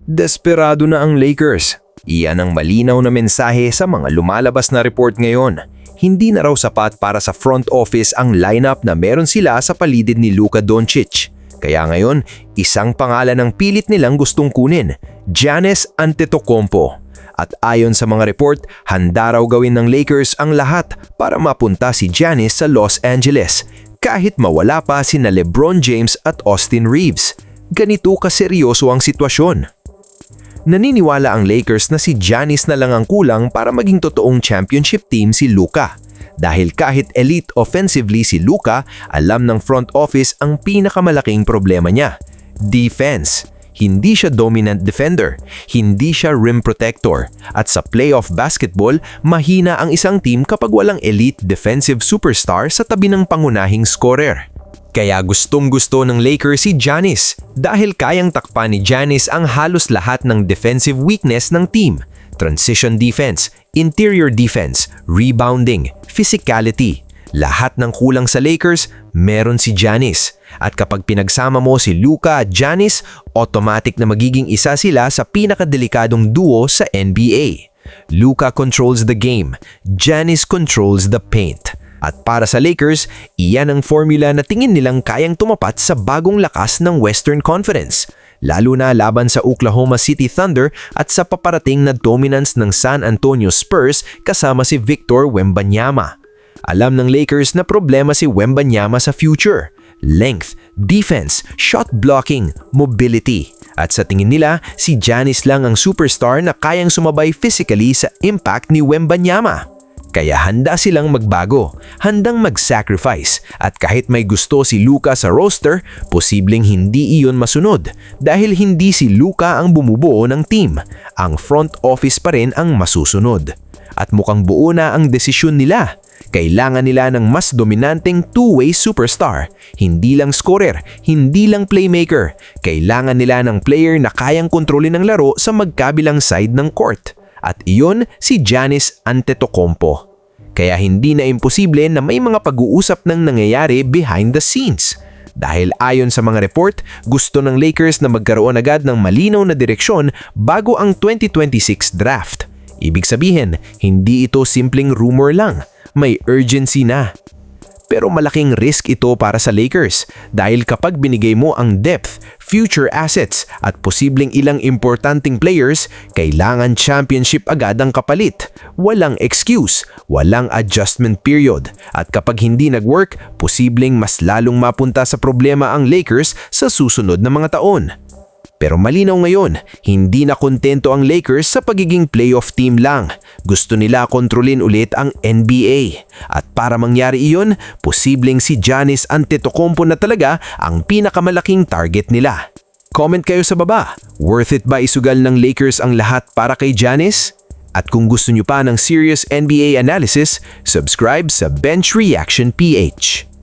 Desperado na ang Lakers. Iyan ang malinaw na mensahe sa mga lumalabas na report ngayon. Hindi na raw sapat para sa front office ang lineup na meron sila sa paligid ni Luka Doncic. Kaya ngayon, isang pangalan ang pilit nilang gustong kunin, Giannis Antetokounmpo. At ayon sa mga report, handa raw gawin ng Lakers ang lahat para mapunta si Giannis sa Los Angeles, kahit mawala pa sina LeBron James at Austin Reeves. Ganito kaseryoso ang sitwasyon. Naniniwala ang Lakers na si Giannis na lang ang kulang para maging totoong championship team si Luka. Dahil kahit elite offensively si Luka, alam ng front office ang pinakamalaking problema niya, defense. Hindi siya dominant defender, hindi siya rim protector, at sa playoff basketball, mahina ang isang team kapag walang elite defensive superstar sa tabi ng pangunahing scorer. Kaya gustong-gusto ng Lakers si Giannis dahil kayang takpan ni Giannis ang halos lahat ng defensive weakness ng team. Transition defense, interior defense, rebounding, physicality. Lahat ng kulang sa Lakers, meron si Giannis. At kapag pinagsama mo si Luka at Giannis, automatic na magiging isa sila sa pinakadelikadong duo sa NBA. Luka controls the game, Giannis controls the paint. At para sa Lakers, iyan ang formula na tingin nilang kayang tumapat sa bagong lakas ng Western Conference, lalo na laban sa Oklahoma City Thunder at sa paparating na dominance ng San Antonio Spurs kasama si Victor Wembanyama. Alam ng Lakers na problema si Wembanyama sa future, length, defense, shot blocking, mobility. At sa tingin nila, si Giannis lang ang superstar na kayang sumabay physically sa impact ni Wembanyama. Kaya handa silang magbago, handang mag-sacrifice, at kahit may gusto si Luka sa roster, posibleng hindi iyon masunod dahil hindi si Luka ang bumubuo ng team. Ang front office pa rin ang masusunod. At mukhang buo na ang desisyon nila. Kailangan nila ng mas dominanteng two-way superstar. Hindi lang scorer, hindi lang playmaker. Kailangan nila ng player na kayang kontrolin ang laro sa magkabilang side ng court. At iyon si Giannis Antetokounmpo. Kaya hindi na imposible na may mga pag-uusap ng nangyayari behind the scenes. Dahil ayon sa mga report, gusto ng Lakers na magkaroon agad ng malinaw na direksyon bago ang 2026 draft. Ibig sabihin, hindi ito simpleng rumor lang, may urgency na. Pero malaking risk ito para sa Lakers dahil kapag binigay mo ang depth, future assets at posibleng ilang importanteng players, kailangan championship agad ang kapalit. Walang excuse, walang adjustment period. At kapag hindi nag-work, posibleng mas lalong mapunta sa problema ang Lakers sa susunod na mga taon. Pero malinaw ngayon, hindi na kontento ang Lakers sa pagiging playoff team lang. Gusto nila kontrolin ulit ang NBA. At para mangyari iyon, posibleng si Giannis Antetokounmpo na talaga ang pinakamalaking target nila. Comment kayo sa baba, worth it ba isugal ng Lakers ang lahat para kay Giannis? At kung gusto nyo pa ng serious NBA analysis, subscribe sa Bench Reaction PH.